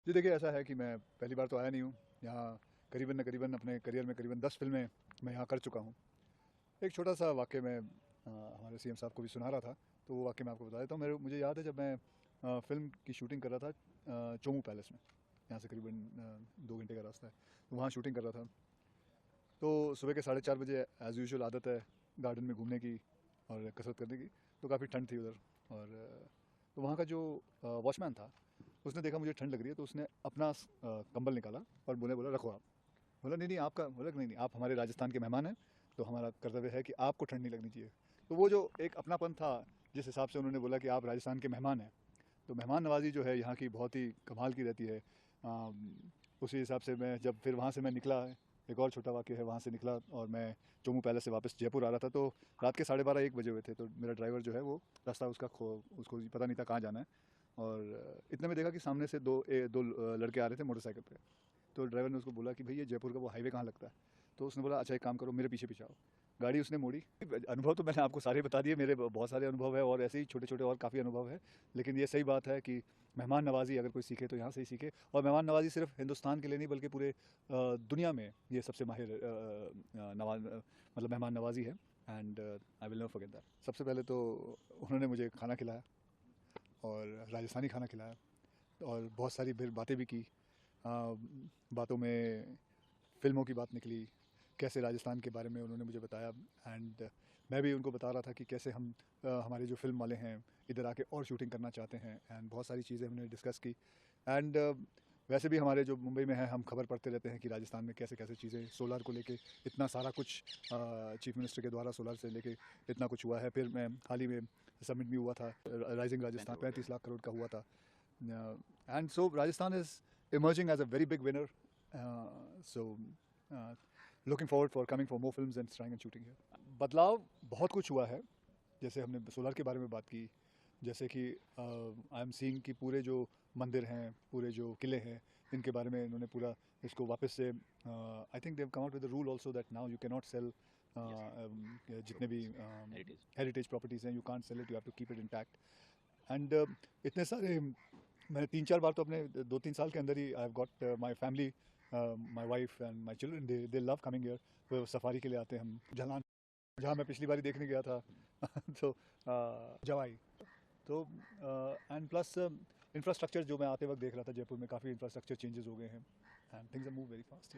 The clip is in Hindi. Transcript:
जी देखिए, ऐसा है कि मैं पहली बार तो आया नहीं हूँ। यहाँ करीबन न करीबन अपने करियर में करीबन 10 फ़िल्में मैं यहाँ कर चुका हूँ। एक छोटा-सा वाक़या मैं हमारे सीएम साहब को भी सुना रहा था, तो वो वाक़या मैं आपको बता देता हूँ। मेरे मुझे याद है जब मैं फ़िल्म की शूटिंग कर रहा था चोमू पैलेस में, यहाँ से करीबन 2 घंटे का रास्ता है। तो वहाँ शूटिंग कर रहा था। तो सुबह के 4:30 बजे एज़ यूजुअल आदत है गार्डन में घूमने की और कसरत करने की, तो काफ़ी ठंड थी उधर। और तो वहाँ का जो वॉचमैन था, उसने देखा मुझे ठंड लग रही है, तो उसने अपना कंबल निकाला और बोला रखो आप। बोला नहीं नहीं आपका, बोला नहीं नहीं आप हमारे राजस्थान के मेहमान हैं, तो हमारा कर्तव्य है कि आपको ठंड नहीं लगनी चाहिए। तो वो जो एक अपनापन था, जिस हिसाब से उन्होंने बोला कि आप राजस्थान के मेहमान हैं, तो मेहमान नवाजी जो है यहाँ की बहुत ही कमाल की रहती है। उसी हिसाब से मैं जब फिर वहाँ से मैं निकला, एक और छोटा वाक़या है, वहाँ से निकला और मैं चोमू पैलेस से वापस जयपुर आ रहा था, तो रात के 12:30-1 बजे हुए थे। तो मेरा ड्राइवर जो है वो रास्ता उसको पता नहीं था कहाँ जाना है। और इतने में देखा कि सामने से दो लड़के आ रहे थे मोटरसाइकिल पे। तो ड्राइवर ने उसको बोला कि भाई ये जयपुर का वो हाईवे कहाँ लगता है। तो उसने बोला अच्छा एक काम करो, मेरे पीछे पीछे आओ। गाड़ी उसने मोड़ी। अनुभव तो मैंने आपको सारे बता दिए, मेरे बहुत सारे अनुभव है और ऐसे ही छोटे छोटे और काफ़ी अनुभव है। लेकिन ये सही बात है कि मेहमान नवाजी अगर कोई सीखे तो यहाँ से ही सीखे। और मेहमान नवाजी सिर्फ हिंदुस्तान के लिए नहीं बल्कि पूरे दुनिया में ये सबसे माहिर मतलब मेहमान नवाजी है। And I will never forget that. सबसे पहले तो उन्होंने मुझे खाना खिलाया और राजस्थानी खाना खिलाया और बहुत सारी फिर बातें भी की। बातों में फ़िल्मों की बात निकली, कैसे राजस्थान के बारे में उन्होंने मुझे बताया। एंड मैं भी उनको बता रहा था कि कैसे हम हमारे जो फ़िल्म वाले हैं इधर आके और शूटिंग करना चाहते हैं। एंड बहुत सारी चीज़ें हमने डिस्कस की। एंड वैसे भी हमारे जो मुंबई में है, हम खबर पढ़ते रहते हैं कि राजस्थान में कैसे कैसे चीज़ें सोलर को लेके इतना सारा कुछ चीफ मिनिस्टर के द्वारा सोलर से लेके इतना कुछ हुआ है। फिर मैं हाल ही में समिट भी हुआ था, राइजिंग राजस्थान 35 लाख करोड़ का हुआ था। And so Rajasthan is emerging as a very big winner. So uh, looking forward for coming for more films and starring and shooting here. बदलाव बहुत कुछ हुआ है। जैसे हमने सोलर के बारे में बात की, जैसे कि आई एम सीइंग कि पूरे जो मंदिर हैं, पूरे जो किले हैं, इनके बारे में इन्होंने पूरा इसको वापस से I think they've come out with the rule also that now you can not sell जितने भी हेरिटेज प्रॉपर्टीज़ हैं, you can't sell it, you have to keep it intact. And इतने सारे मैंने 3-4 बार तो अपने 2-3 साल के अंदर ही I have got my family, my wife and my children, they love coming here. वो सफारी के लिए आते हैं। हम जलान जहाँ मैं पिछली बारी देखने गया था तो जवाई तो एंड प्लस इंफ्रास्ट्रक्चर जो मैं आते वक्त देख रहा था जयपुर में, काफ़ी इंफ्रास्ट्रक्चर चेंजेस हो गए हैं and things are move very fast.